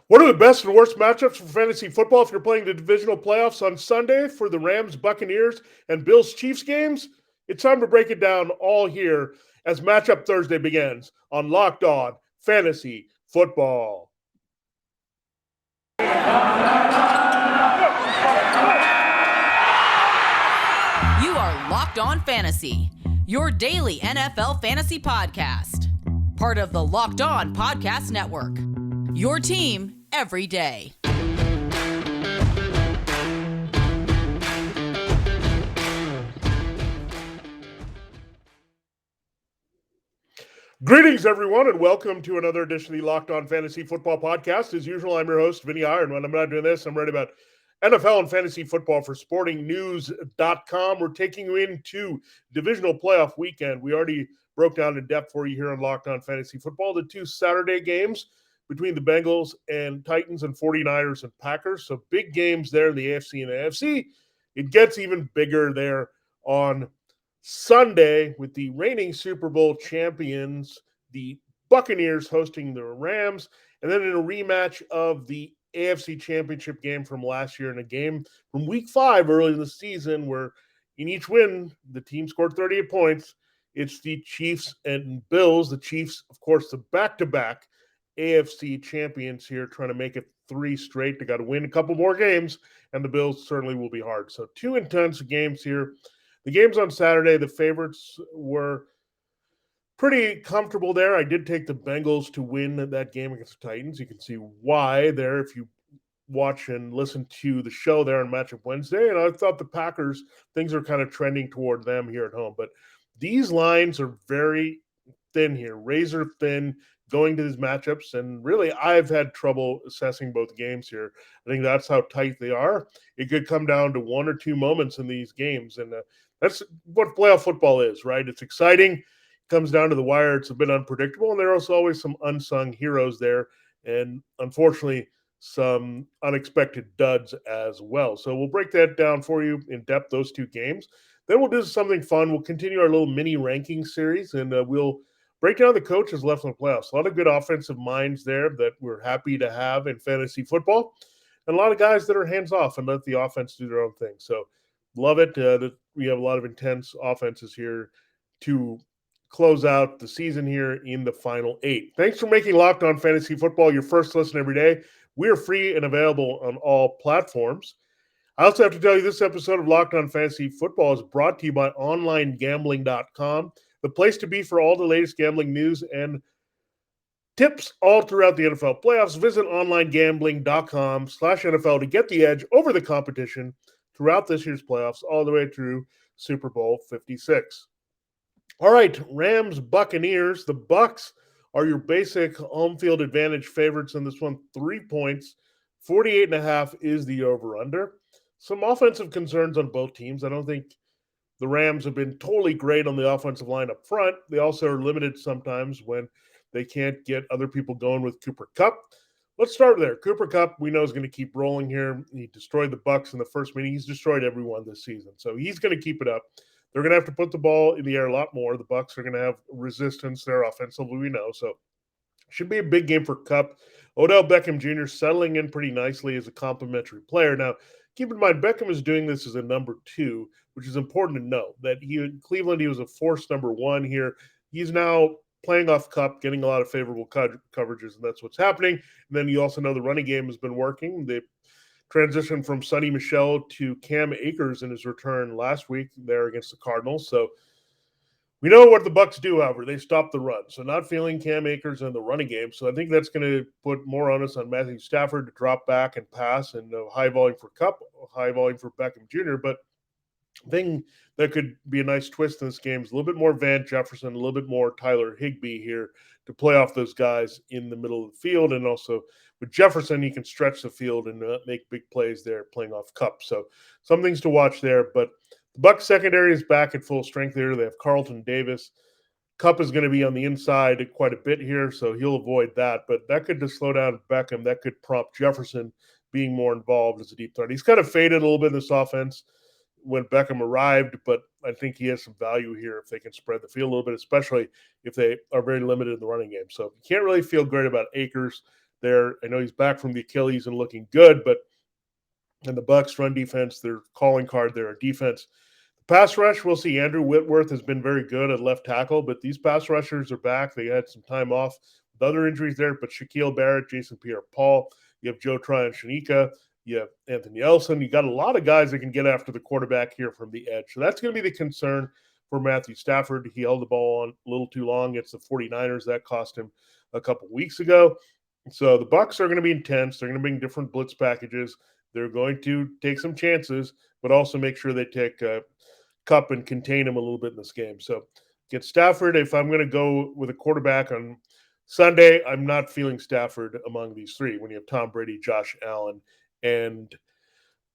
What are the best and worst matchups for fantasy football if you're playing the divisional playoffs on Sunday for the Rams-Buccaneers and Bills-Chiefs games? It's time to break it down all here as Matchup Thursday begins on Locked On Fantasy Football. You are Locked On Fantasy, your daily NFL fantasy podcast. Part of the Locked On Podcast Network, your team every day. Greetings, everyone, and welcome to another edition of the Locked On Fantasy Football Podcast. As usual, I'm your host, Vinnie Iyer, and when I'm not doing this, I'm writing about NFL and fantasy football for sportingnews.com. We're taking you into divisional playoff weekend. We already broke down in depth for you here on Locked On Fantasy Football the two Saturday games between the Bengals and Titans and 49ers and Packers. So big games there in the AFC and AFC. It gets even bigger there on Sunday with the reigning Super Bowl champions, the Buccaneers, hosting the Rams, and then in a rematch of the AFC Championship game from last year in a game from Week 5 early in the season where in each win, the team scored 38 points. It's the Chiefs and Bills. The Chiefs, of course, the back-to-back AFC champions here, trying to make it 3 straight. They got to win a couple more games, and the Bills certainly will be hard. So 2 intense games here. The games on Saturday, the favorites were pretty comfortable there. I did take the Bengals to win that game against the Titans. You can see why there if you watch and listen to the show there on Matchup Wednesday. And I thought the Packers, things are kind of trending toward them here at home. But these lines are very thin here, razor thin going to these matchups. And really, I've had trouble assessing both games here. I think that's how tight they are. It could come down to 1 or 2 moments in these games. And that's what playoff football is, right? It's exciting. It comes down to the wire. It's a bit unpredictable. And there are also always some unsung heroes there. And unfortunately, some unexpected duds as well. So we'll break that down for you in depth, those 2 games. Then we'll do something fun. We'll continue our little mini ranking series, and we'll break down the coaches left in the playoffs. A lot of good offensive minds there that we're happy to have in fantasy football, and a lot of guys that are hands off and let the offense do their own thing. So love it. We have a lot of intense offenses here to close out the season here in the final 8. Thanks for making Locked On Fantasy Football your first listen every day. We are free and available on all platforms. I also have to tell you this episode of Locked On Fantasy Football is brought to you by OnlineGambling.com, the place to be for all the latest gambling news and tips all throughout the NFL playoffs. Visit OnlineGambling.com/NFL to get the edge over the competition throughout this year's playoffs all the way through Super Bowl 56. All right, Rams-Buccaneers. The Bucs are your basic home field advantage favorites in this one. 3 points. 48.5 is the over-under. Some offensive concerns on both teams. I don't think the Rams have been totally great on the offensive line up front. They also are limited sometimes when they can't get other people going with Cooper Kupp. Let's start there. Cooper Kupp, we know, is going to keep rolling here. He destroyed the Bucs in the first meeting. He's destroyed everyone this season. So he's going to keep it up. They're going to have to put the ball in the air a lot more. The Bucs are going to have resistance there offensively, we know. So should be a big game for Kupp. Odell Beckham Jr. settling in pretty nicely as a complimentary player. Now, keep in mind, Beckham is doing this as a number 2, which is important to know that in Cleveland, he was a forced number 1 here. He's now playing off Kupp, getting a lot of favorable coverages, and that's what's happening. And then you also know the running game has been working. They transitioned from Sonny Michel to Cam Akers in his return last week there against the Cardinals. So we know what the Bucs do, however. They stop the run. So not feeling Cam Akers in the running game. So I think that's going to put more onus on Matthew Stafford to drop back and pass, and high volume for Kupp, high volume for Beckham Jr. But the thing that could be a nice twist in this game is a little bit more Van Jefferson, a little bit more Tyler Higbee here to play off those guys in the middle of the field. And also with Jefferson, he can stretch the field and make big plays there playing off Kupp. So some things to watch there. But the Bucs secondary is back at full strength here. They have Carlton Davis. Kupp is going to be on the inside quite a bit here, so he'll avoid that. But that could just slow down Beckham. That could prompt Jefferson being more involved as a deep threat. He's kind of faded a little bit in this offense when Beckham arrived, but I think he has some value here if they can spread the field a little bit, especially if they are very limited in the running game. So you can't really feel great about Akers. there. I know he's back from the Achilles and looking good, but in the Bucs run defense, their calling card there, defense. Pass rush, we'll see. Andrew Whitworth has been very good at left tackle, but these pass rushers are back. They had some time off with other injuries there, but Shaquille Barrett, Jason Pierre-Paul, you have Joe Tryon-Shoyinka, you have Anthony Elson. You got a lot of guys that can get after the quarterback here from the edge. So that's going to be the concern for Matthew Stafford. He held the ball on a little too long against the 49ers. That cost him a couple weeks ago. So the Bucs are going to be intense. They're going to bring different blitz packages. They're going to take some chances, but also make sure they take Cup and contain him a little bit in this game. So against Stafford, if I'm going to go with a quarterback on Sunday, I'm not feeling Stafford among these three. When you have Tom Brady, Josh Allen, and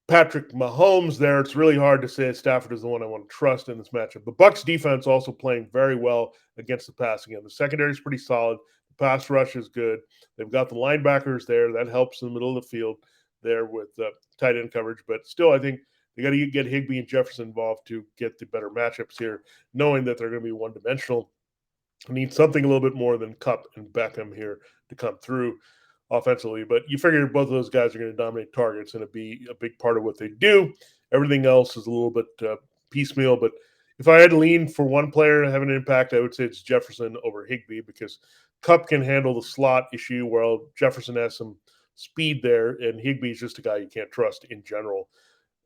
Patrick Mahomes there, it's really hard to say Stafford is the one I want to trust in this matchup. The Bucs defense also playing very well against the passing game. The secondary is pretty solid. The pass rush is good. They've got the linebackers there. That helps in the middle of the field there with tight end coverage. But still, I think they got to get Higbee and Jefferson involved to get the better matchups here, knowing that they're going to be one-dimensional. Need something a little bit more than Cup and Beckham here to come through offensively. But you figure both of those guys are going to dominate targets and it'd be a big part of what they do. Everything else is a little bit piecemeal. But if I had to lean for one player having an impact, I would say it's Jefferson over Higbee, because Cup can handle the slot issue while Jefferson has some speed there, and Higbee is just a guy you can't trust in general.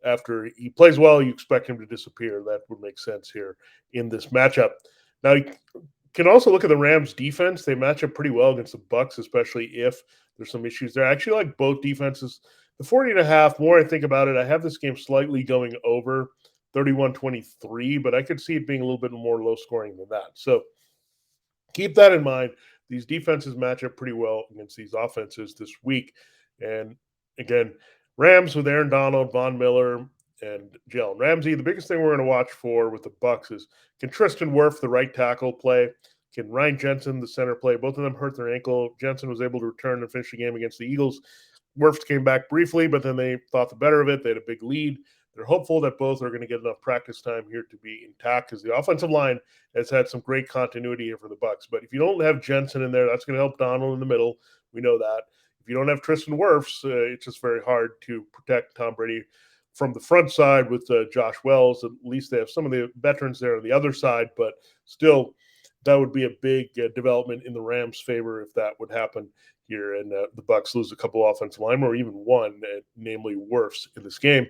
After he plays well, you expect him to disappear. That would make sense here in this matchup. Now, you can also look at the Rams defense. They match up pretty well against the Bucs, especially if there's some issues there. I actually like both defenses. The 40.5, more I think about it, I have this game slightly going over 31-23, but I could see it being a little bit more low scoring than that. So keep that in mind. These defenses match up pretty well against these offenses this week. And again, Rams with Aaron Donald, Von Miller, and Jalen Ramsey. The biggest thing we're going to watch for with the Bucs is, can Tristan Wirf, the right tackle, play? Can Ryan Jensen, the center, play? Both of them hurt their ankle. Jensen was able to return and finish the game against the Eagles. Wirf came back briefly, but then they thought the better of it. They had a big lead. They're hopeful that both are going to get enough practice time here to be intact, because the offensive line has had some great continuity here for the Bucs. But if you don't have Jensen in there, that's going to help Donald in the middle. We know that. If you don't have Tristan Wirfs, it's just very hard to protect Tom Brady from the front side with Josh Wells. At least they have some of the veterans there on the other side, but still, that would be a big development in the Rams' favor if that would happen here, and the Bucs lose a couple offensive linemen, or even one, namely Wirfs, in this game.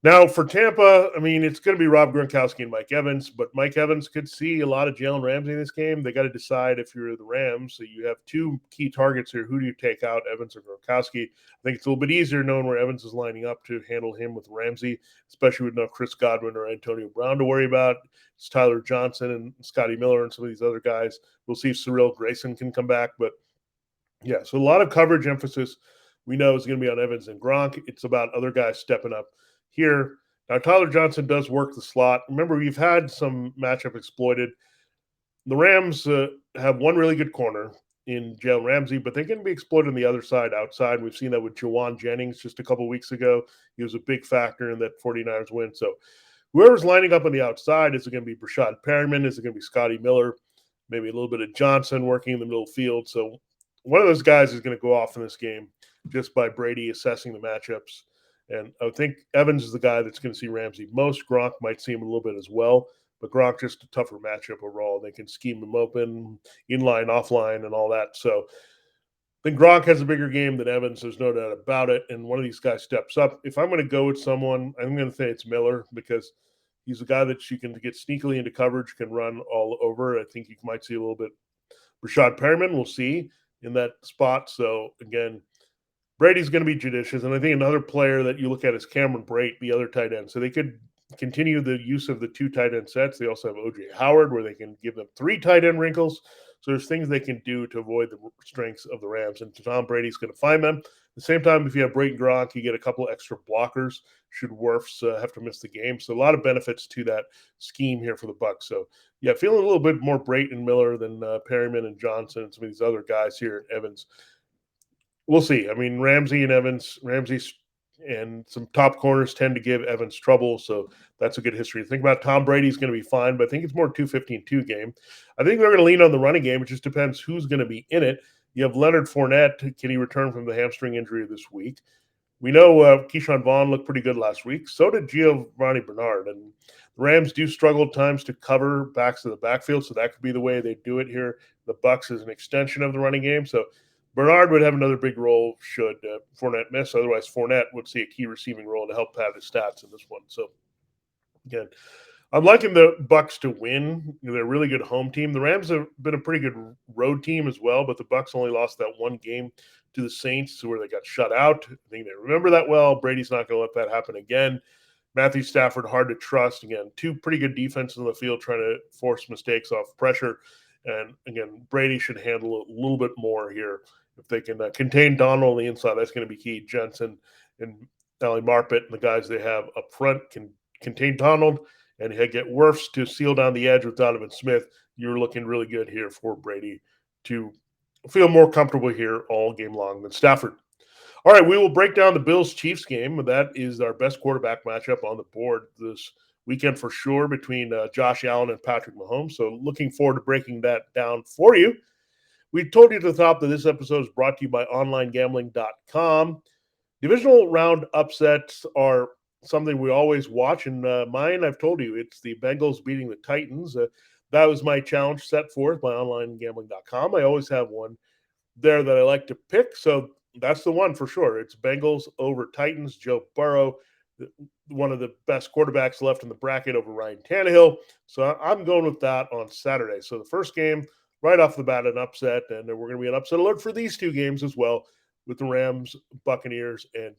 Now, for Tampa, I mean, it's going to be Rob Gronkowski and Mike Evans, but Mike Evans could see a lot of Jalen Ramsey in this game. They got to decide, if you're the Rams, so you have two key targets here. Who do you take out, Evans or Gronkowski? I think it's a little bit easier knowing where Evans is lining up to handle him with Ramsey, especially with no Chris Godwin or Antonio Brown to worry about. It's Tyler Johnson and Scotty Miller and some of these other guys. We'll see if Cyril Grayson can come back, but yeah, so a lot of coverage emphasis we know is going to be on Evans and Gronk. It's about other guys stepping up here. Now, Tyler Johnson does work the slot. Remember, we've had some matchup exploited. The Rams have one really good corner in Jalen Ramsey, but they can be exploited on the other side, outside. We've seen that with Jawan Jennings just a couple weeks ago. He was a big factor in that 49ers win. So whoever's lining up on the outside, is it going to be Brashad Perriman? Is it going to be Scotty Miller? Maybe a little bit of Johnson working in the middle field. So one of those guys is going to go off in this game just by Brady assessing the matchups. And I think Evans is the guy that's going to see Ramsey most. Gronk might see him a little bit as well, but Gronk just a tougher matchup overall. They can scheme him open, in-line, offline, and all that. So I think Gronk has a bigger game than Evans. There's no doubt about it. And one of these guys steps up. If I'm going to go with someone, I'm going to say it's Miller, because he's a guy that you can get sneakily into coverage, can run all over. I think you might see a little bit. Brashad Perriman, we'll see in that spot. So, again, Brady's going to be judicious. And I think another player that you look at is Cameron Brate, the other tight end. So they could continue the use of the two tight end sets. They also have O.J. Howard, where they can give them three tight end wrinkles. So there's things they can do to avoid the strengths of the Rams. And Tom Brady's going to find them. At the same time, if you have Brate and Gronk, you get a couple extra blockers should Wirfs have to miss the game. So a lot of benefits to that scheme here for the Bucs. So, yeah, feeling a little bit more Brate and Miller than Perriman and Johnson and some of these other guys here at Evans. We'll see. I mean, Ramsey and some top corners tend to give Evans trouble, so that's a good history. Think about Tom Brady's going to be fine, but I think it's more 2-15-2 game. I think they're going to lean on the running game. It just depends who's going to be in it. You have Leonard Fournette. Can he return from the hamstring injury this week? We know Keyshawn Vaughn looked pretty good last week. So did Giovanni Bernard. And the Rams do struggle at times to cover backs to the backfield, so that could be the way they do it here. The Bucs is an extension of the running game. So Bernard would have another big role should Fournette miss. Otherwise, Fournette would see a key receiving role to help pad his stats in this one. So, again, I'm liking the Bucs to win. They're a really good home team. The Rams have been a pretty good road team as well, but the Bucs only lost that one game to the Saints where they got shut out. I think they remember that well. Brady's not going to let that happen again. Matthew Stafford, hard to trust. Again, two pretty good defenses on the field trying to force mistakes off pressure. And again, Brady should handle a little bit more here. If they can contain Donald on the inside, that's going to be key. Jensen and Ali Marpet and the guys they have up front can contain Donald and get Wirfs to seal down the edge with Donovan Smith. You're looking really good here for Brady to feel more comfortable here all game long than Stafford. All right, we will break down the Bills-Chiefs game. That is our best quarterback matchup on the board this weekend for sure between Josh Allen and Patrick Mahomes. So looking forward to breaking that down for you. We told you at the top that this episode is brought to you by OnlineGambling.com. Divisional round upsets are something we always watch, and mine, I've told you, it's the Bengals beating the Titans. That was my challenge set forth by OnlineGambling.com. I always have one there that I like to pick, so that's the one for sure. It's Bengals over Titans. Joe Burrow, one of the best quarterbacks left in the bracket over Ryan Tannehill. So I'm going with that on Saturday. So the first game, right off the bat, an upset, and we're going to be an upset alert for these two games as well with the Rams, Buccaneers, and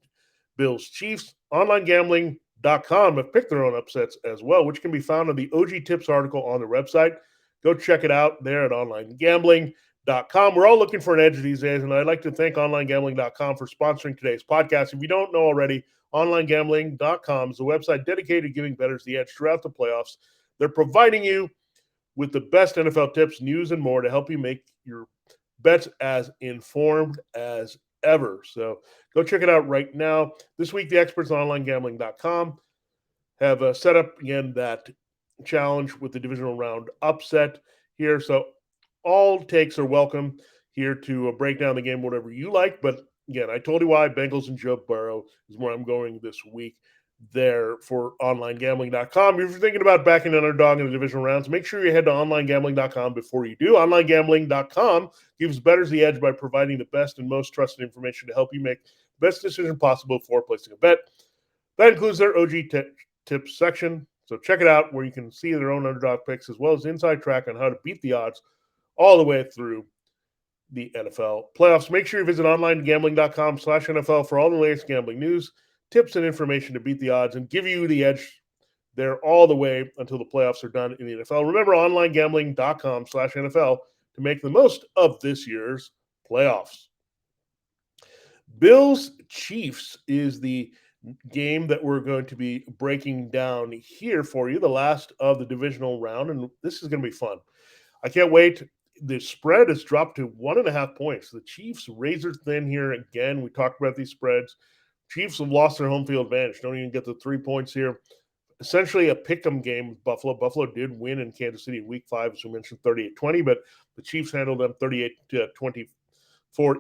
Bills, Chiefs. OnlineGambling.com have picked their own upsets as well, which can be found in the OG Tips article on the website. Go check it out there at OnlineGambling.com. We're all looking for an edge these days, and I'd like to thank OnlineGambling.com for sponsoring today's podcast. If you don't know already, OnlineGambling.com is a website dedicated to giving bettors the edge throughout the playoffs. They're providing you with the best NFL tips, news, and more to help you make your bets as informed as ever. So go check it out right now. This week, the experts on OnlineGambling.com have set up, again, that challenge with the divisional round upset here. So all takes are welcome here to break down the game, whatever you like. But again, I told you why Bengals and Joe Burrow is where I'm going this week there for OnlineGambling.com. If you're thinking about backing an underdog in the divisional rounds, make sure you head to OnlineGambling.com before you do. OnlineGambling.com gives bettors the edge by providing the best and most trusted information to help you make the best decision possible before placing a bet. That includes their OG tips section. So check it out where you can see their own underdog picks as well as inside track on how to beat the odds all the way through the NFL playoffs. Make sure you visit OnlineGambling.com/NFL for all the latest gambling news, tips, and information to beat the odds and give you the edge there all the way until the playoffs are done in the NFL. Remember, OnlineGambling.com/NFL to make the most of this year's playoffs. Bills Chiefs is the game that we're going to be breaking down here for you, the last of the divisional round, and this is going to be fun. I can't wait. The spread has dropped to 1.5 points. The Chiefs razor thin here again. We talked about these spreads. Chiefs have lost their home field advantage. Don't even get the 3 points here. Essentially a pick'em game with Buffalo. Buffalo did win in Kansas City in week 5, as we mentioned, 38-20, but the Chiefs handled them 38-24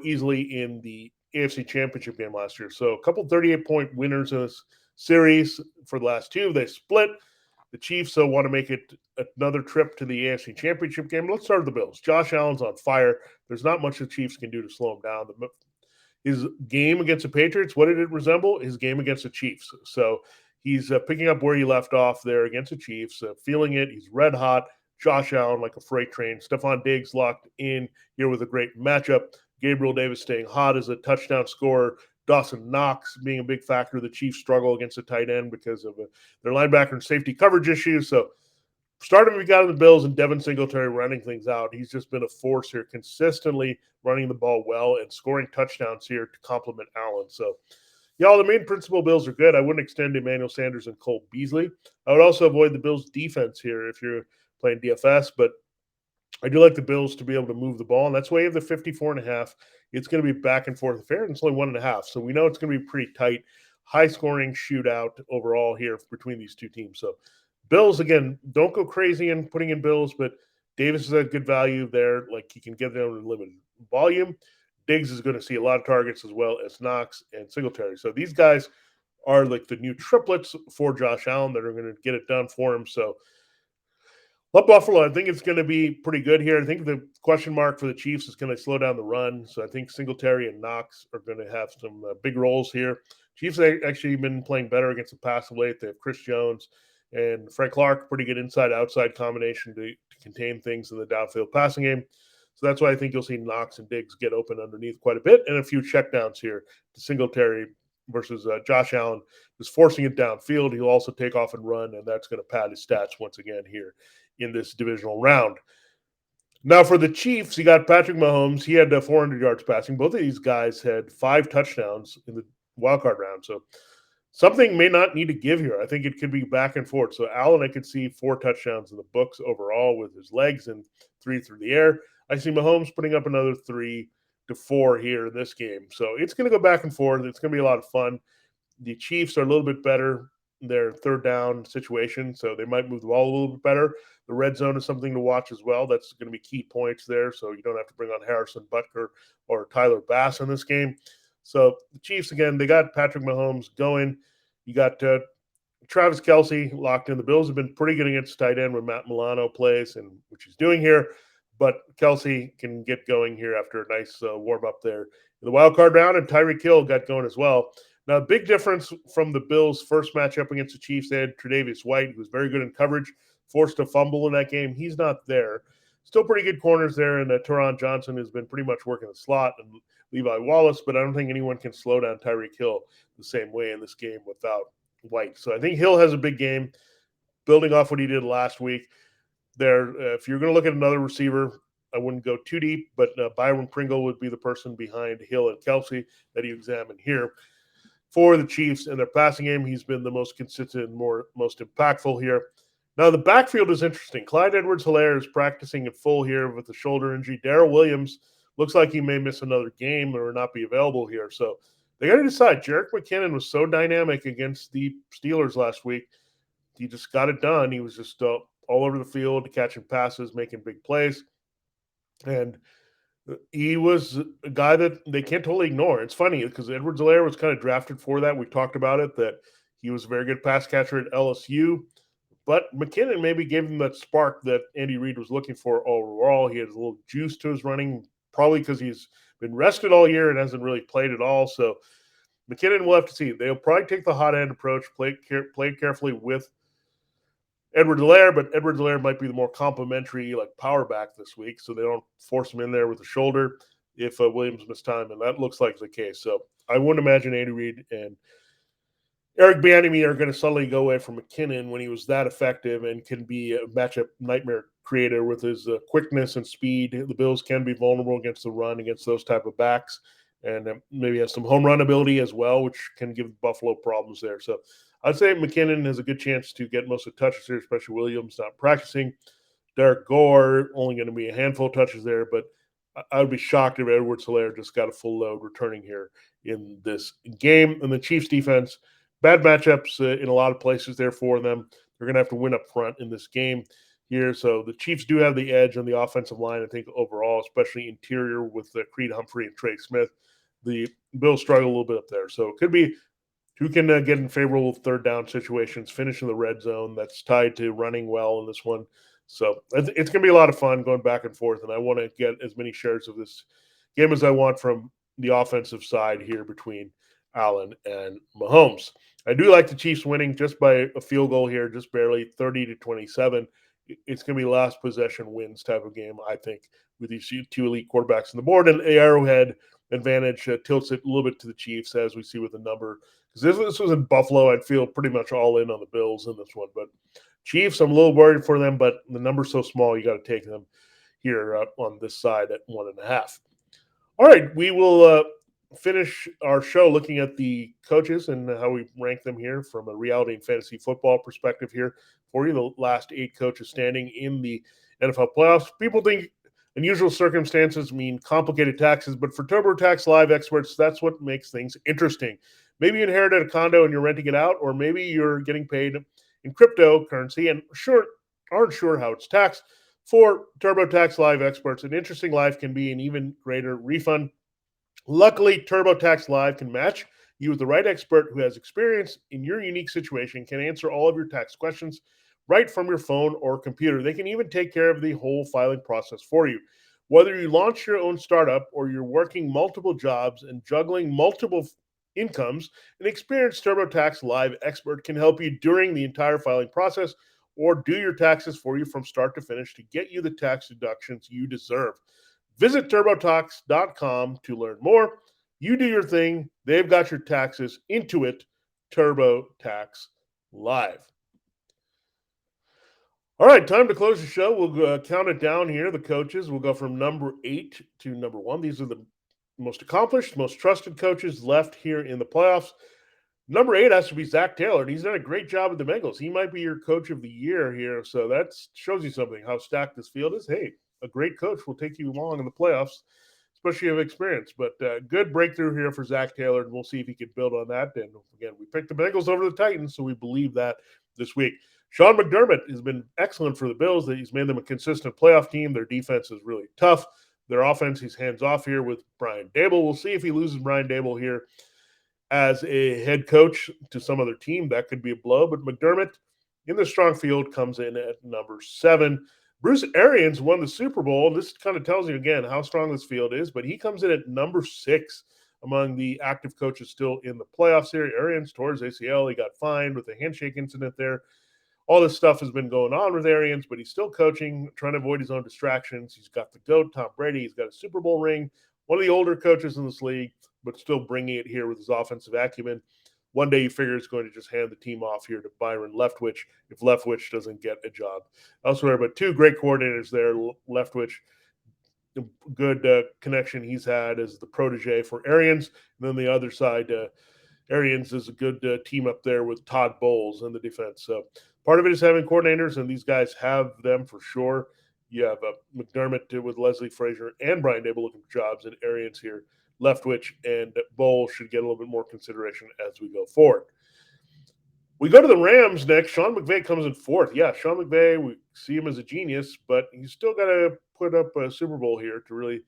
easily in the AFC Championship game last year. So a couple 38-point winners in this series for the last two. They split. The Chiefs want to make it another trip to the AFC Championship game. Let's start with the Bills. Josh Allen's on fire. There's not much the Chiefs can do to slow him down. His game against the Patriots, what did it resemble? His game against the Chiefs. So he's picking up where he left off there against the Chiefs, feeling it. He's red hot. Josh Allen like a freight train. Stephon Diggs locked in here with a great matchup. Gabriel Davis staying hot as a touchdown scorer. Dawson Knox being a big factor. The Chiefs struggle against the tight end because of their linebacker and safety coverage issues. So starting we got in the Bills and Devin Singletary running things out. He's just been a force here, consistently running the ball well and scoring touchdowns here to complement Allen. So, y'all, the main principal Bills are good. I wouldn't extend Emmanuel Sanders and Cole Beasley. I would also avoid the Bills' defense here if you're playing DFS, but I do like the Bills to be able to move the ball, and that's why you have the 54.5. It's going to be back and forth affair, and it's only 1.5. So we know it's going to be pretty tight, high-scoring shootout overall here between these two teams. So Bills, again, don't go crazy in putting in Bills, but Davis is a good value there. Like, you can get them in volume. Diggs is going to see a lot of targets as well as Knox and Singletary. So these guys are like the new triplets for Josh Allen that are going to get it done for him. So Buffalo, I think it's going to be pretty good here. I think the question mark for the Chiefs is going to slow down the run. So I think Singletary and Knox are going to have some big roles here. Chiefs have actually been playing better against the pass of late. They have Chris Jones and Frank Clark, pretty good inside-outside combination to contain things in the downfield passing game. So that's why I think you'll see Knox and Diggs get open underneath quite a bit, and a few checkdowns here to Singletary versus Josh Allen is forcing it downfield. He'll also take off and run, and that's going to pad his stats once again here in this divisional round. Now for the Chiefs, you got Patrick Mahomes. He had 400 yards passing. Both of these guys had 5 touchdowns in the wildcard round. So something may not need to give here. I think it could be back and forth. So Allen, I could see 4 touchdowns in the books overall with his legs and 3 through the air. I see Mahomes putting up another 3 to 4 here in this game. So it's going to go back and forth. It's going to be a lot of fun. The Chiefs are a little bit better in their third down situation, so they might move the ball a little bit better. The red zone is something to watch as well. That's going to be key points there, so you don't have to bring on Harrison Butker or Tyler Bass in this game. So the Chiefs, again, they got Patrick Mahomes going. You got Travis Kelce locked in. The Bills have been pretty good against tight end when Matt Milano plays, and which he's doing here. But Kelce can get going here after a nice warm-up there in the wild card round, and Tyreek Hill got going as well. Now, a big difference from the Bills' first matchup against the Chiefs, they had Tre'Davious White, who was very good in coverage, forced a fumble in that game. He's not there. Still pretty good corners there, and Teron Johnson has been pretty much working the slot, and Levi Wallace, but I don't think anyone can slow down Tyreek Hill the same way in this game without White. So I think Hill has a big game, building off what he did last week. There, if you're going to look at another receiver, I wouldn't go too deep, but Byron Pringle would be the person behind Hill and Kelce that you examine here. For the Chiefs and their passing game, he's been the most consistent and most impactful here. Now, the backfield is interesting. Clyde Edwards-Helaire is practicing at full here with the shoulder injury. Darrell Williams looks like he may miss another game or not be available here. So they got to decide. Jerick McKinnon was so dynamic against the Steelers last week. He just got it done. He was just all over the field, catching passes, making big plays. And he was a guy that they can't totally ignore. It's funny because Edwards-Helaire was kind of drafted for that. We talked about it, that he was a very good pass catcher at LSU. But McKinnon maybe gave him that spark that Andy Reid was looking for overall. He has a little juice to his running, probably because he's been rested all year and hasn't really played at all. So McKinnon, we'll have to see. They'll probably take the hot hand approach, play carefully with Edwards-Helaire, but Edwards-Helaire might be the more complimentary, like power back this week, so they don't force him in there with the shoulder if Williams missed time, and that looks like the case. So I wouldn't imagine Andy Reid and Eric Bieniemy are going to suddenly go away from McKinnon when he was that effective and can be a matchup nightmare creator with his quickness and speed. The Bills can be vulnerable against the run, against those type of backs, and maybe has some home run ability as well, which can give Buffalo problems there. So I'd say McKinnon has a good chance to get most of the touches here, especially Williams not practicing. Derek Gore, only going to be a handful of touches there, but I would be shocked if Edwards-Helaire just got a full load returning here in this game. And the Chiefs defense, bad matchups in a lot of places there for them. They're going to have to win up front in this game here. So the Chiefs do have the edge on the offensive line, I think, overall, especially interior with Creed Humphrey and Trey Smith. The Bills struggle a little bit up there. So it could be who can get in favorable third down situations, finish in the red zone. That's tied to running well in this one. So it's going to be a lot of fun going back and forth, and I want to get as many shares of this game as I want from the offensive side here between Allen and Mahomes. I do like the Chiefs winning just by a field goal here, just barely 30-27. It's going to be last possession wins type of game, I think, with these two elite quarterbacks on the board. And the Arrowhead advantage tilts it a little bit to the Chiefs, as we see with the number. Because if this was in Buffalo, I'd feel pretty much all in on the Bills in this one. But Chiefs, I'm a little worried for them, but the number's so small, you got to take them here on this side at 1.5. All right, we will finish our show looking at the coaches and how we rank them here from a reality and fantasy football perspective here for you. The last 8 coaches standing in the NFL playoffs. People think unusual circumstances mean complicated taxes, but for TurboTax Live experts, that's what makes things interesting. Maybe you inherited a condo and you're renting it out, or maybe you're getting paid in cryptocurrency and aren't sure how it's taxed. For TurboTax Live experts, an interesting life can be an even greater refund. Luckily, TurboTax Live can match you with the right expert who has experience in your unique situation, can answer all of your tax questions right from your phone or computer. They can even take care of the whole filing process for you. Whether you launch your own startup or you're working multiple jobs and juggling multiple incomes, an experienced TurboTax Live expert can help you during the entire filing process or do your taxes for you from start to finish to get you the tax deductions you deserve. Visit TurboTax.com to learn more. You do your thing. They've got your taxes into it. TurboTax Live. All right, time to close the show. We'll count it down here. The coaches will go from number 8 to number 1. These are the most accomplished, most trusted coaches left here in the playoffs. Number 8 has to be Zach Taylor. He's done a great job with the Bengals. He might be your coach of the year here. So that shows you something, how stacked this field is. Hey, a great coach will take you along in the playoffs, especially if you have experience. But good breakthrough here for Zach Taylor, and we'll see if he can build on that. And again, we picked the Bengals over the Titans, so we believe that this week. Sean McDermott has been excellent for the Bills. He's made them a consistent playoff team. Their defense is really tough. Their offense, he's hands off here with Brian Daboll. We'll see if he loses Brian Daboll here as a head coach to some other team. That could be a blow. But McDermott in the strong field comes in at number 7. Bruce Arians won the Super Bowl. This kind of tells you, again, how strong this field is. But he comes in at number 6 among the active coaches still in the playoffs here. Arians tore his ACL. He got fined with a handshake incident there. All this stuff has been going on with Arians, but he's still coaching, trying to avoid his own distractions. He's got the GOAT, Tom Brady. He's got a Super Bowl ring, one of the older coaches in this league, but still bringing it here with his offensive acumen. One day you figure he's going to just hand the team off here to Byron Leftwich if Leftwich doesn't get a job elsewhere. But 2 great coordinators there. Leftwich, good connection he's had as the protege for Arians. And then the other side, Arians is a good team up there with Todd Bowles in the defense. So part of it is having coordinators, and these guys have them for sure. You have McDermott with Leslie Frazier and Brian Daboll looking for jobs, and Arians here. Leftwich and Bowles should get a little bit more consideration as we go forward. We go to the Rams next. Sean McVay comes in 4th. Yeah, Sean McVay, we see him as a genius, but he's still got to put up a Super Bowl here to really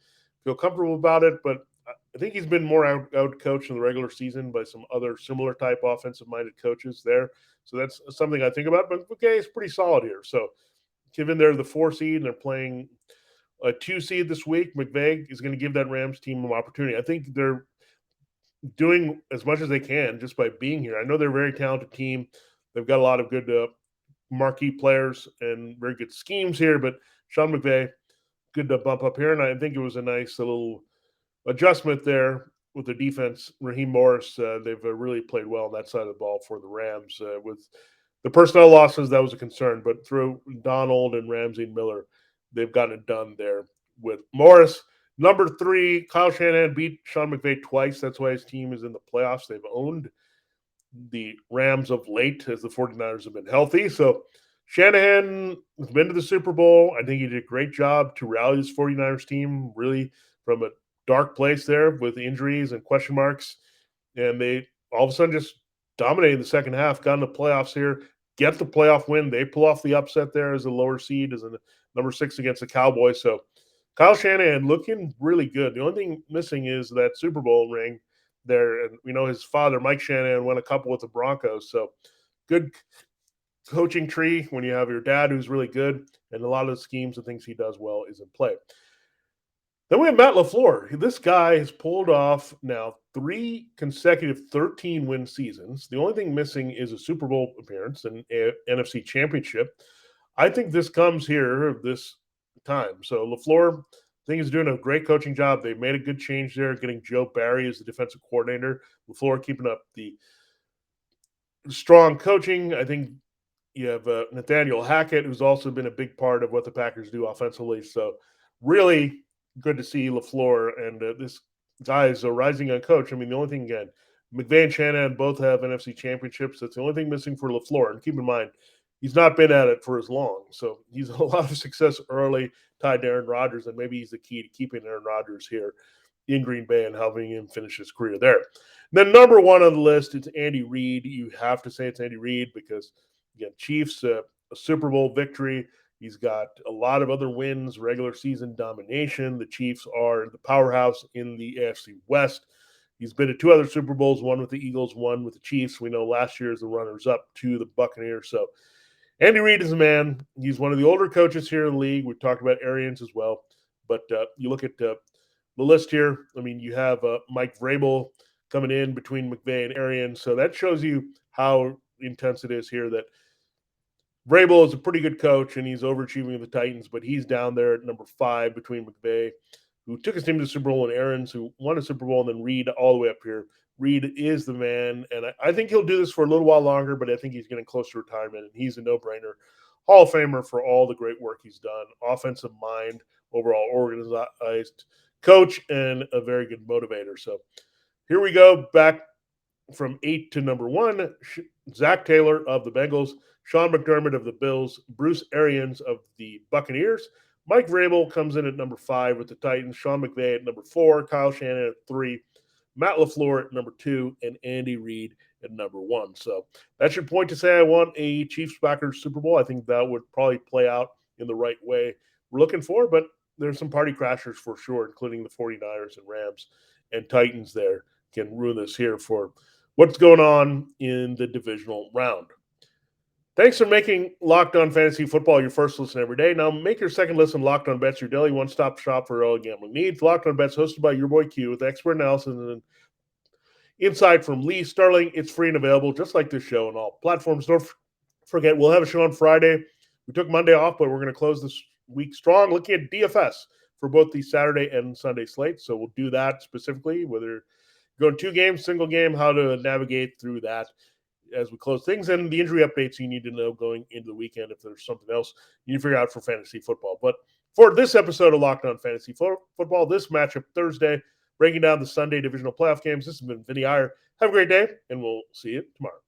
feel comfortable about it. But I think he's been more out-coached in the regular season by some other similar type offensive-minded coaches there. So that's something I think about. But McVay is pretty solid here. So given they're the 4 seed and they're playing a 2 seed this week, McVay is going to give that Rams team an opportunity. I think they're doing as much as they can just by being here. I know they're a very talented team. They've got a lot of good marquee players and very good schemes here, but Sean McVay, good to bump up here. And I think it was a nice little adjustment there with the defense. Raheem Morris, they've really played well on that side of the ball for the Rams. With the personnel losses, that was a concern, but through Donald and Ramsey and Miller, they've gotten it done there with Morris. Number 3, Kyle Shanahan beat Sean McVay twice. That's why his team is in the playoffs. They've owned the Rams of late as the 49ers have been healthy. So Shanahan has been to the Super Bowl. I think he did a great job to rally his 49ers team really from a dark place there with injuries and question marks. And they all of a sudden just dominated the second half, got in the playoffs here, get the playoff win. They pull off the upset there as a lower seed, as a number 6 against the Cowboys. So Kyle Shanahan looking really good. The only thing missing is that Super Bowl ring there. And we know his father, Mike Shanahan, won a couple with the Broncos. So good coaching tree when you have your dad who's really good, and a lot of the schemes and things he does well is in play. Then we have Matt Laflore. This guy has pulled off now 3 consecutive 13-win seasons. The only thing missing is a Super Bowl appearance and NFC Championship. I think this comes here this time. So Laflore, I think, is doing a great coaching job. They made a good change there, getting Joe Barry as the defensive coordinator. Laflore keeping up the strong coaching. I think you have Nathaniel Hackett, who's also been a big part of what the Packers do offensively. So really good to see Laflore, and this guy is a rising young coach. I mean, the only thing, again, McVay and Shanahan both have NFC championships. That's the only thing missing for Laflore. And keep in mind, he's not been at it for as long. So he's a lot of success early, tied to Aaron Rodgers, and maybe he's the key to keeping Aaron Rodgers here in Green Bay and helping him finish his career there. And then number 1 on the list is Andy Reid. You have to say it's Andy Reid because, again, Chiefs, a Super Bowl victory. He's got a lot of other wins, regular season domination. The Chiefs are the powerhouse in the AFC West. He's been to 2 other Super Bowls, one with the Eagles, one with the Chiefs. We know last year is the runners-up to the Buccaneers. So Andy Reid is a man. He's one of the older coaches here in the league. We talked about Arians as well. But you look at the list here. I mean, you have Mike Vrabel coming in between McVay and Arians. So that shows you how intense it is here that Vrabel is a pretty good coach, and he's overachieving with the Titans, but he's down there at number 5 between McVay, who took his team to the Super Bowl, and Arians, who won a Super Bowl, and then Reid all the way up here. Reid is the man, and I think he'll do this for a little while longer, but I think he's getting close to retirement, and he's a no-brainer. Hall of Famer for all the great work he's done. Offensive mind, overall organized coach, and a very good motivator. So here we go, back from 8 to number 1, Zach Taylor of the Bengals, Sean McDermott of the Bills, Bruce Arians of the Buccaneers. Mike Vrabel comes in at number 5 with the Titans, Sean McVay at number 4, Kyle Shanahan at 3, Matt Laflore at number 2, and Andy Reid at number 1. So that should point to say I want a Chiefs-Packers Super Bowl. I think that would probably play out in the right way we're looking for, but there's some party crashers for sure, including the 49ers and Rams and Titans there can ruin this here for what's going on in the divisional round. Thanks for making Locked On Fantasy Football your first listen every day. Now make your second listen Locked On Bets, your daily one-stop shop for all gambling needs. Locked On Bets, hosted by your boy Q, with expert analysis and insight from Lee Starling. It's free and available, just like this show on all platforms. Don't forget, we'll have a show on Friday. We took Monday off, but we're going to close this week strong, looking at DFS for both the Saturday and Sunday slate. So we'll do that specifically, whether going 2 games, single game, how to navigate through that as we close things, and the injury updates you need to know going into the weekend if there's something else you need to figure out for fantasy football. But for this episode of Locked On Fantasy Football, this matchup Thursday, breaking down the Sunday divisional playoff games, this has been Vinnie Iyer. Have a great day, and we'll see you tomorrow.